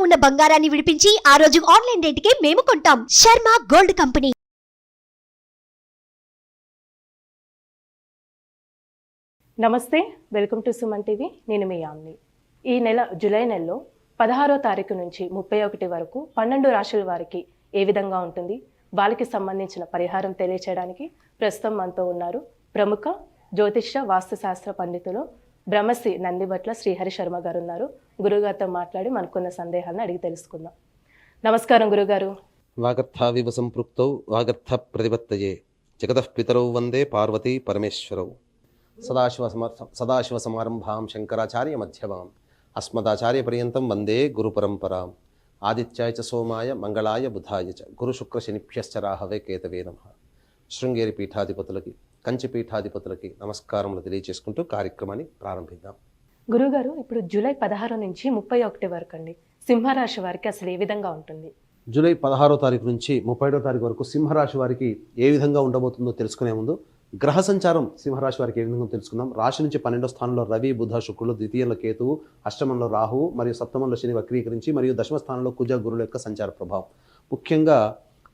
ఉన్న బంగారాన్ని విడిపించి ఆ రోజు ఆన్లైన్ రేటుకే మేము కొంటాం. Sharma gold company. నమస్తే, వెల్కమ్ టు సుమన్ టీవీ. నేను మీ యామ్ని. ఈ నెల జూలై నెలలో 16వ తారీఖు నుంచి 31 వరకు 12 రాశుల వారికి ఏ విధంగా ఉంటుంది, వాళ్ళకి సంబంధించిన పరిహారం తెలియచేయడానికి ప్రస్తుతం మనతో ఉన్నారు ప్రముఖ జ్యోతిష్య వాస్తుశాస్త్ర పండితులు బ్రహ్మశ్రీ నందిబట్ల శ్రీహరి శర్మ గారు ఉన్నారు. గురుగారితో మాట్లాడి మనకున్న సందేహాలను అడిగి తెలుసుకుందాం. నమస్కారం గురుగారు. వాగర్థావివ సంపృక్తౌ వాగర్థ ప్రతిపత్తయే జగతః పితరౌ వందే పార్వతీ పరమేశ్వరౌ. సదాశివ సమారంభాం శంకరాచార్య మధ్యమాం అస్మదాచార్య పర్యంతం వందే గురు పరంపరాం. ఆదిత్యాయ చ సోమాయ మంగళాయ బుధాయ చ గురు శుక్ర శనిభ్యశ్చ రాహవే కేతవే నమః. శృంగేరి పీఠాధిపతులకి, కంచి పీఠాధిపతులకి నమస్కారములు తెలియజేసుకుంటూ కార్యక్రమాన్ని ప్రారంభిద్దాం. గురుగారు, ఇప్పుడు జూలై 16 నుంచి 31 వరకు అండి సింహరాశి వారికి అసలు ఏ విధంగా ఉంటుంది? జూలై 16వ తారీఖు నుంచి 31వ తారీఖు వరకు సింహరాశి వారికి ఏ విధంగా ఉండబోతుందో తెలుసుకునే ముందు గ్రహ సంచారం సింహరాశి వారికి ఏ విధంగా తెలుసుకుందాం. రాశి నుంచి 12వ స్థానంలో రవి, బుధ, శుక్రులు, ద్వితీయంలో కేతువు, అష్టమంలో రాహువు మరియు సప్తమంలో శని వక్రీకరించి మరియు దశమ స్థానంలో కుజ, గురుల యొక్క సంచార ప్రభావం. ముఖ్యంగా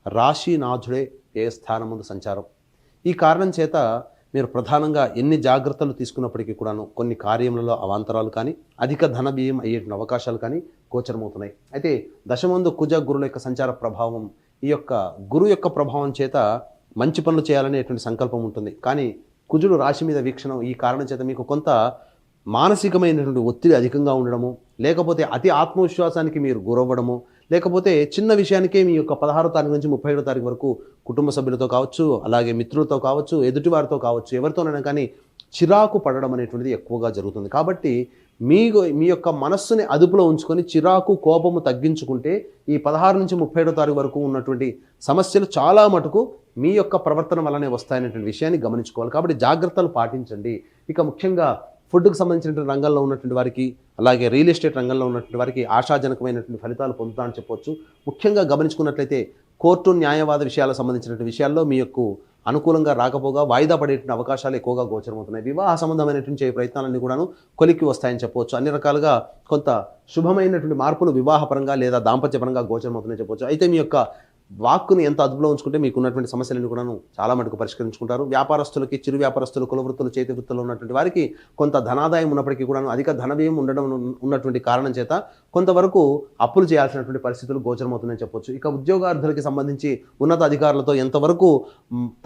రాశినాథుడే ఏ స్థానం ముందు సంచారం. ఈ కారణం చేత మీరు ప్రధానంగా ఎన్ని జాగ్రత్తలు తీసుకున్నప్పటికీ కూడాను కొన్ని కార్యములలో అవాంతరాలు కానీ అధిక ధన వ్యయం అయ్యే అవకాశాలు కానీ గోచరమవుతున్నాయి. అయితే దశమందు కుజ, గురుల యొక్క సంచార ప్రభావం, ఈ యొక్క గురు యొక్క ప్రభావం చేత మంచి పనులు చేయాలనేటువంటి సంకల్పం ఉంటుంది. కానీ కుజుడు రాశి మీద వీక్షణం, ఈ కారణం చేత మీకు కొంత మానసికమైనటువంటి ఒత్తిడి అధికంగా ఉండడము, లేకపోతే అతి ఆత్మవిశ్వాసానికి మీరు గురవ్వడము, లేకపోతే చిన్న విషయానికే మీ యొక్క 16వ తారీఖు నుంచి 31వ తారీఖు వరకు కుటుంబ సభ్యులతో కావచ్చు, అలాగే మిత్రులతో కావచ్చు, ఎదుటివారితో కావచ్చు, ఎవరితోనైనా కానీ చిరాకు పడడం అనేటువంటిది ఎక్కువగా జరుగుతుంది. కాబట్టి మీ యొక్క మనస్సుని అదుపులో ఉంచుకొని చిరాకు, కోపము తగ్గించుకుంటే ఈ 16 నుంచి 31వ తారీఖు వరకు ఉన్నటువంటి సమస్యలు చాలా మటుకు మీ యొక్క ప్రవర్తన వల్లనే వస్తాయనేటువంటి విషయాన్ని గమనించుకోవాలి. కాబట్టి జాగ్రత్తలు పాటించండి. ఇక ముఖ్యంగా ఫుడ్కు సంబంధించినటువంటి రంగంలో ఉన్నటువంటి వారికి, అలాగే రియల్ ఎస్టేట్ రంగంలో ఉన్నటువంటి వారికి ఆశాజనకమైనటువంటి ఫలితాలు పొందుతారని చెప్పవచ్చు. ముఖ్యంగా గమనించుకున్నట్లయితే కోర్టు, న్యాయవాద విషయాలకు సంబంధించినటువంటి విషయాల్లో మీ యొక్క అనుకూలంగా రాకపోగా వాయిదా పడేటువంటి అవకాశాలు ఎక్కువగా గోచరమవుతున్నాయి. వివాహ సంబంధమైనటువంటి ప్రయత్నాలన్నీ కూడాను కొలిక్కి వస్తాయని చెప్పవచ్చు. అన్ని రకాలుగా కొంత శుభమైనటువంటి మార్పులు వివాహపరంగా లేదా దాంపత్యపరంగా గోచరమవుతున్నాయని చెప్పవచ్చు. అయితే మీ యొక్క వాక్కుని ఎంత అదుపులో ఉంచుకుంటే మీకు ఉన్నటువంటి సమస్యలను కూడాను చాలా మటుకు పరిష్కరించుకుంటారు. వ్యాపారస్తులకి, చిరు వ్యాపారస్తులు, కుల వృత్తులు, చేతి వృత్తులు ఉన్నటువంటి వారికి కొంత ధనాదాయం ఉన్నప్పటికీ కూడాను అధిక ధనవ్యయం ఉన్నటువంటి కారణం చేత కొంతవరకు అప్పులు చేయాల్సినటువంటి పరిస్థితులు గోచరమవుతున్నాయని చెప్పొచ్చు. ఇక ఉద్యోగార్థులకి సంబంధించి ఉన్నత అధికారులతో ఎంతవరకు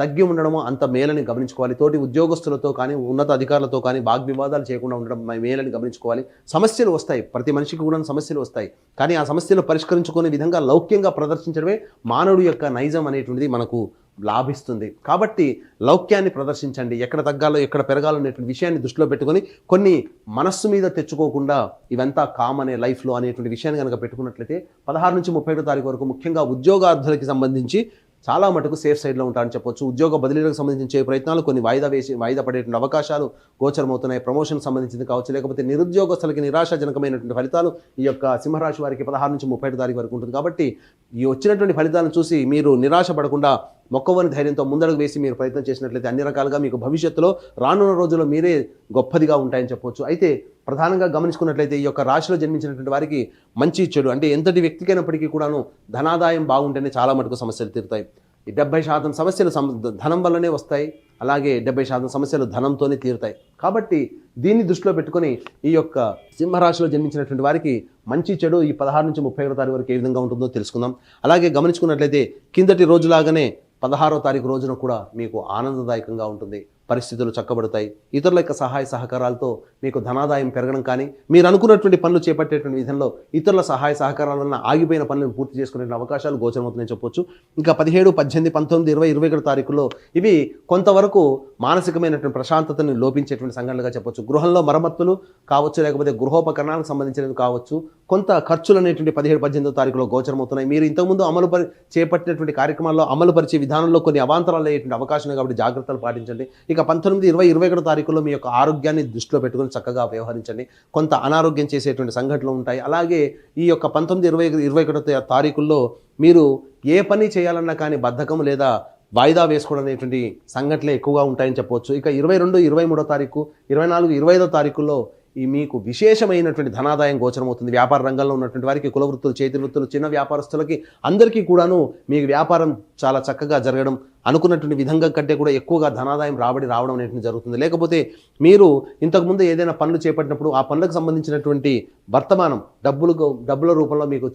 తగ్గి ఉండడమో అంత మేలని గమనించుకోవాలి. తోటి ఉద్యోగస్తులతో కానీ, ఉన్నత అధికారులతో కానీ వాగ్వివాదాలు చేయకుండా ఉండడం మేలని గమనించుకోవాలి. సమస్యలు వస్తాయి, ప్రతి మనిషికి కూడా సమస్యలు వస్తాయి. కానీ ఆ సమస్యలు పరిష్కరించుకునే విధంగా లౌక్యంగా ప్రదర్శించడమే మానవుడి యొక్క నైజం అనేటువంటిది మనకు లాభిస్తుంది. కాబట్టి లౌక్యాన్ని ప్రదర్శించండి. ఎక్కడ తగ్గాలో, ఎక్కడ పెరగాలో అనేటువంటి విషయాన్ని దృష్టిలో పెట్టుకొని కొన్ని మనస్సు మీద తెచ్చుకోకుండా ఇవంతా కామనే లైఫ్లో అనేటువంటి విషయాన్ని కనుక పెట్టుకున్నట్లయితే 16 నుంచి 31వ తారీఖు వరకు ముఖ్యంగా ఉద్యోగార్థులకి సంబంధించి చాలా మటుకు సేఫ్ సైడ్లో ఉంటారని చెప్పొచ్చు. ఉద్యోగ బదిలీలకు సంబంధించే ప్రయత్నాలు కొన్ని వాయిదా పడేటువంటి అవకాశాలు గోచరమవుతున్నాయి. ప్రమోషన్ సంబంధించింది కావచ్చు, లేకపోతే నిరుద్యోగస్తులకి నిరాశాజనకమైనటువంటి ఫలితాలు ఈ యొక్క సింహరాశి వారికి 16 నుంచి 31 తారీఖు వరకు ఉంటుంది. కాబట్టి ఈ వచ్చినటువంటి ఫలితాలను చూసి మీరు నిరాశ పడకుండా మొక్కవని ధైర్యంతో ముందడుగు వేసి మీరు ప్రయత్నం చేసినట్లయితే అన్ని రకాలుగా మీకు భవిష్యత్తులో రానున్న రోజుల్లో మీరే గొప్పదిగా ఉంటాయని చెప్పవచ్చు. అయితే ప్రధానంగా గమనించుకున్నట్లయితే ఈ యొక్క రాశిలో జన్మించినటువంటి వారికి మంచి చెడు అంటే ఎంతటి వ్యక్తికైనప్పటికీ కూడాను ధనాదాయం బాగుంటేనే చాలా మటుకు సమస్యలు తీరుతాయి. 70% సమస్యలు ధనం వల్లనే వస్తాయి, అలాగే 70% సమస్యలు ధనంతోనే తీరుతాయి. కాబట్టి దీన్ని దృష్టిలో పెట్టుకొని ఈ యొక్క సింహరాశిలో జన్మించినటువంటి వారికి మంచి చెడు ఈ 16 నుంచి 31వ తారీఖు వరకు ఏ విధంగా ఉంటుందో తెలుసుకుందాం. అలాగే గమనించుకున్నట్లయితే కిందటి రోజులాగానే 16వ తారీఖు రోజున కూడా మీకు ఆనందదాయకంగా ఉంటుంది. పరిస్థితులు చక్కబడతాయి. ఇతరుల యొక్క సహాయ సహకారాలతో మీకు ధనాదాయం పెరగడం కానీ, మీరు అనుకున్నటువంటి పనులు చేపట్టేటువంటి విధంలో ఇతరుల సహాయ సహకారాల వలన ఆగిపోయిన పనులను పూర్తి చేసుకునే అవకాశాలు గోచరమవుతున్నాయని చెప్పొచ్చు. ఇంకా 17, 18, 19, 20, 21 తారీఖుల్లో ఇవి కొంతవరకు మానసికమైనటువంటి ప్రశాంతతను లోపించేటువంటి సంఘటనలుగా చెప్పొచ్చు. గృహంలో మరమ్మతులు కావచ్చు, లేకపోతే గృహోపకరణాలకు సంబంధించినవి కావచ్చు, కొంత ఖర్చులు అనేటువంటి 17, 18 తారీఖులో గోచరమవుతున్నాయి. మీరు ఇంతకుముందు చేపట్టినటువంటి కార్యక్రమాల్లో అమలు పరిచే విధానంలో కొన్ని అవాంతరాలు అయ్యేటువంటి అవకాశం కాబట్టి జాగ్రత్తలు పాటించండి. ఇక 19, 20, 21 తారీఖుల్లో మీ యొక్క ఆరోగ్యాన్ని దృష్టిలో పెట్టుకొని చక్కగా వ్యవహరించండి. కొంత అనారోగ్యం చేసేటువంటి సంఘటనలు ఉంటాయి. అలాగే ఈ యొక్క 19, 20, 21 తారీఖుల్లో మీరు ఏ పని చేయాలన్నా కానీ బద్ధకం లేదా వాయిదా వేసుకోవడం అనేటువంటి సంఘటనలు ఎక్కువగా ఉంటాయని చెప్పవచ్చు. ఇక 22, 23 తారీఖు, 24, 25 తారీఖుల్లో ఈ మీకు విశేషమైనటువంటి ధనాదాయం గోచరమవుతుంది. వ్యాపార రంగంలో ఉన్నటువంటి వారికి, కుల వృత్తులు, చేతి వృత్తులు, చిన్న వ్యాపారస్తులకి అందరికీ కూడాను మీకు వ్యాపారం చాలా చక్కగా జరగడం, అనుకున్నటువంటి విధంగా కంటే కూడా ఎక్కువగా ధనాదాయం రావడం అనేటువంటి జరుగుతుంది. లేకపోతే మీరు ఇంతకుముందు ఏదైనా పనులు చేపట్టినప్పుడు ఆ పనులకు సంబంధించినటువంటి వర్తమానం డబ్బుల రూపంలో మీకు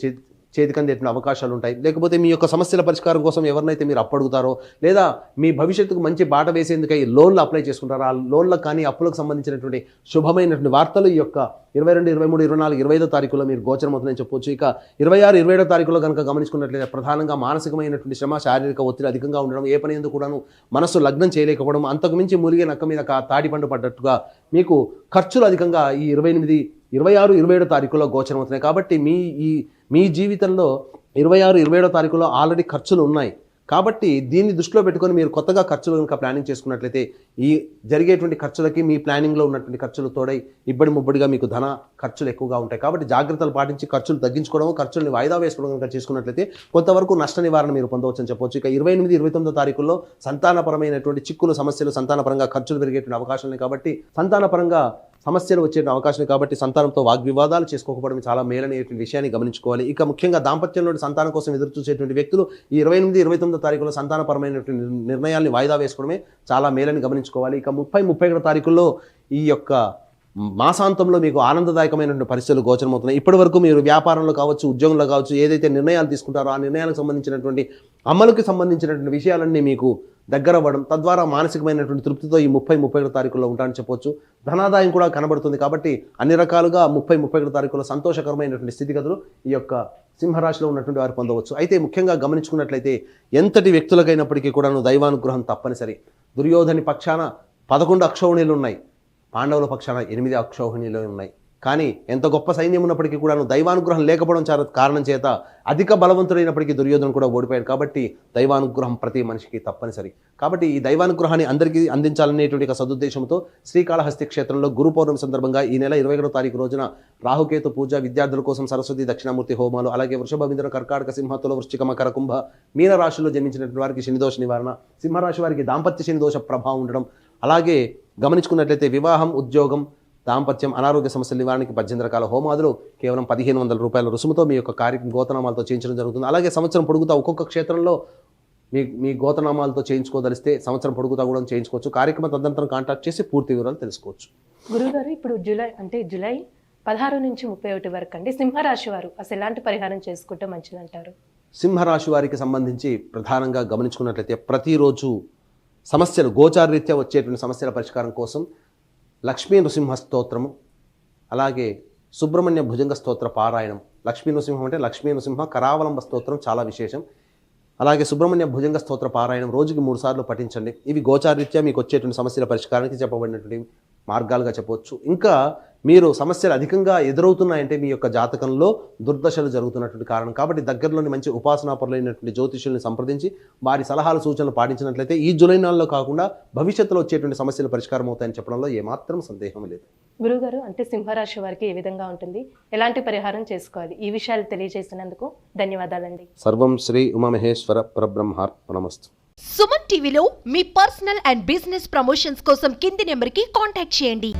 చేతికి అందేటువంటి అవకాశాలు ఉంటాయి. లేకపోతే మీ యొక్క సమస్యల పరిష్కారం కోసం ఎవరినైతే మీరు అప్పడుగుతారో, లేదా మీ భవిష్యత్తుకు మంచి బాట వేసేందుకై లోన్లు అప్లై చేసుకుంటారో, ఆ లోన్లకు కానీ అప్పులకు సంబంధించినటువంటి శుభమైనటువంటి వార్తలు ఈ యొక్క 22, 23, 24, 25వ తారీఖులో మీరు గోచరమవుతుందని చెప్పొచ్చు. ఇక 26, 27వ తారీఖులో కనుక గమనించుకున్నట్లయితే ప్రధానంగా మానసికమైనటువంటి శ్రమ, శారీరక ఒత్తిడి అధికంగా ఉండడం, ఏ పని ఎందుకు కూడాను మనసు లగ్నం చేయలేకపోవడం, అంతకుమించి మురిగే నక్క మీద తాడిపండు పడ్డట్టుగా మీకు ఖర్చులు అధికంగా ఈ 28, 26, 27 తారీఖులో గోచరమవుతున్నాయి. కాబట్టి మీ జీవితంలో 26, 27వ తారీఖులో ఆల్రెడీ ఖర్చులు ఉన్నాయి. కాబట్టి దీన్ని దృష్టిలో పెట్టుకొని మీరు కొత్తగా ఖర్చులు కనుక ప్లానింగ్ చేసుకున్నట్లయితే ఈ జరిగేటువంటి ఖర్చులకి మీ ప్లానింగ్లో ఉన్నటువంటి ఖర్చులు తోడై ముబ్బడిగా మీకు ధన ఖర్చులు ఎక్కువగా ఉంటాయి. కాబట్టి జాగ్రత్తలు పాటించి ఖర్చులు తగ్గించుకోవడం, ఖర్చుల్ని వాయిదా వేసుకోవడం కనుక చేసుకున్నట్లయితే కొంతవరకు నష్ట నివారణ మీరు పొందవచ్చని చెప్పొచ్చు. ఇక 28, 29వ తారీఖుల్లో సంతానపరమైనటువంటి చిక్కులు, సమస్యలు, సంతానపరంగా ఖర్చులు పెరిగేటువంటి అవకాశాలు కాబట్టి సంతానపరంగా సమస్యలు వచ్చే అవకాశం కాబట్టి సంతానంతో వాగ్వివాదాలు చేసుకోకపోవడం చాలా మేలనేటువంటి విషయాన్ని గమనించుకోవాలి. ఇక ముఖ్యంగా దాంపత్యంలోని సంతానం కోసం ఎదురు చూసేటువంటి వ్యక్తులు ఈ 28, 29వ తారీఖులో సంతానపరమైనటువంటి నిర్ణయాల్ని వాయిదా వేసుకోవడమే చాలా మేలని గమనించుకోవాలి. ఇక 30, 31వ తారీఖుల్లో ఈ యొక్క మాసాంతంలో మీకు ఆనందదాయకమైనటువంటి పరిస్థితులు గోచరమవుతున్నాయి. ఇప్పటి వరకు మీరు వ్యాపారంలో కావచ్చు, ఉద్యోగంలో కావచ్చు, ఏదైతే నిర్ణయాలు తీసుకుంటారో ఆ నిర్ణయాలకు సంబంధించినటువంటి అమలుకి సంబంధించినటువంటి విషయాలన్నీ మీకు దగ్గర అవ్వడం, తద్వారా మానసికమైనటువంటి తృప్తితో ఈ 30, 31వ తారీఖుల్లో ఉంటానని చెప్పొచ్చు. ధనాదాయం కూడా కనబడుతుంది. కాబట్టి అన్ని రకాలుగా 30, 31వ తారీఖుల్లో సంతోషకరమైనటువంటి స్థితిగతులు ఈ యొక్క సింహరాశిలో ఉన్నటువంటి వారు పొందవచ్చు. అయితే ముఖ్యంగా గమనించుకున్నట్లయితే ఎంతటి వ్యక్తులకైనప్పటికీ కూడాను దైవానుగ్రహం తప్పనిసరి. దుర్యోధని పక్షాన 11 అక్షౌహిణీలు ఉన్నాయి, పాండవుల పక్షాన 8 అక్షౌహిణీలు ఉన్నాయి. కానీ ఎంత గొప్ప సైన్యం ఉన్నప్పటికీ కూడాను దైవానుగ్రహం లేకపోవడం కారణం చేత అధిక బలవంతుడైనప్పటికీ దుర్యోధను కూడా ఓడిపోయాడు. కాబట్టి దైవానుగ్రహం ప్రతి మనిషికి తప్పనిసరి. కాబట్టి ఈ దైవానుగ్రహాన్ని అందరికీ అందించాలనేటువంటి ఒక సదుద్దేశంతో శ్రీకాళహస్తి క్షేత్రంలో గురు పౌర్ణమి సందర్భంగా ఈ నెల 21వ తారీఖు రోజున రాహుకేతు పూజ, విద్యార్థుల కోసం సరస్వతి దక్షిణామూర్తి హోమాలు, అలాగే వృషభ, మిథున, కర్కాటక, సింహ, తుల, వృశ్చిక, మకర, కుంభ, మీన రాశుల్లో జన్మించినటువంటి వారికి శనిదోష నివారణ, సింహరాశి వారికి దాంపత్య శనిదోష ప్రభావం ఉండడం, అలాగే గమనించుకున్నట్లయితే వివాహం, ఉద్యోగం, దాంపత్యం, అనారోగ్య సమస్యల నివారణకి 18 రకాల హోమాదులు కేవలం 1500 రూపాయల రుసుముతో మీ యొక్క గోతనామాలతో చేయించడం జరుగుతుంది. అలాగే సంవత్సరం పొడుగుతా ఒక్కొక్క క్షేత్రంలో మీ గోతనామాలతో చేయించుకోదలిస్తే సంవత్సరం పొడుగుతా కూడా చేయించుకోవచ్చు. కార్యక్రమ తదనంతరం కాంటాక్ట్ చేసి పూర్తి వివరాలు తెలుసుకోవచ్చు. గురుగారు, ఇప్పుడు జూలై 16 నుంచి 31 వరకు అండి సింహరాశి వారు అసలు ఎలాంటి పరిహారం చేసుకుంటే మంచిదంటారు? సింహరాశి వారికి సంబంధించి ప్రధానంగా గమనించుకున్నట్లయితే ప్రతిరోజు సమస్యలు, గోచారరీత్యా వచ్చేటువంటి సమస్యల పరిష్కారం కోసం లక్ష్మీ నృసింహ స్తోత్రము, అలాగే సుబ్రహ్మణ్య భుజంగ స్తోత్ర పారాయణం. లక్ష్మీ నృసింహం అంటే లక్ష్మీ నృసింహ కరావలంబ స్తోత్రం చాలా విశేషం. అలాగే సుబ్రహ్మణ్య భుజంగ స్తోత్ర పారాయణం రోజుకి 3 సార్లు పఠించండి. ఇవి గోచారరీత్యా మీకు వచ్చేటువంటి సమస్యల పరిష్కారానికి చెప్పబడినటువంటి మార్గాలుగా చెప్పవచ్చు. ఇంకా మీరు సమస్యలు అధికంగా ఎదురవుతున్నాయంటే మీ యొక్క జాతకంలో దుర్దశలు జరుగుతున్నటువంటి కారణం. కాబట్టి దగ్గరలోని మంచి ఉపాసనాపరులైనటువంటి జ్యోతిష్యుల్ని సంప్రదించి వారి సలహాలు, సూచనలు పాటించినట్లయితే ఈ జూలై నెలలో కాకుండా భవిష్యత్తులో వచ్చేటువంటి సమస్యలు పరిష్కారం అవుతాయని చెప్పడంలో ఏమాత్రం సందేహం లేదు. గురుగారు, అంటే సింహరాశి వారికి ఏ విధంగా ఉంటుంది, ఎలాంటి పరిహారం చేసుకోవాలి, ఈ విషయాలు తెలియజేసినందుకు ధన్యవాదాలండి. సర్వం శ్రీ ఉమామహేశ్వర పరబ్రహ్మార్పణమస్తు. సుమన్ టీవీలో మీ పర్సనల్ అండ్ బిజినెస్ ప్రమోషన్స్ కోసం కింది నెంబర్కి కాంటాక్ట్ చేయండి.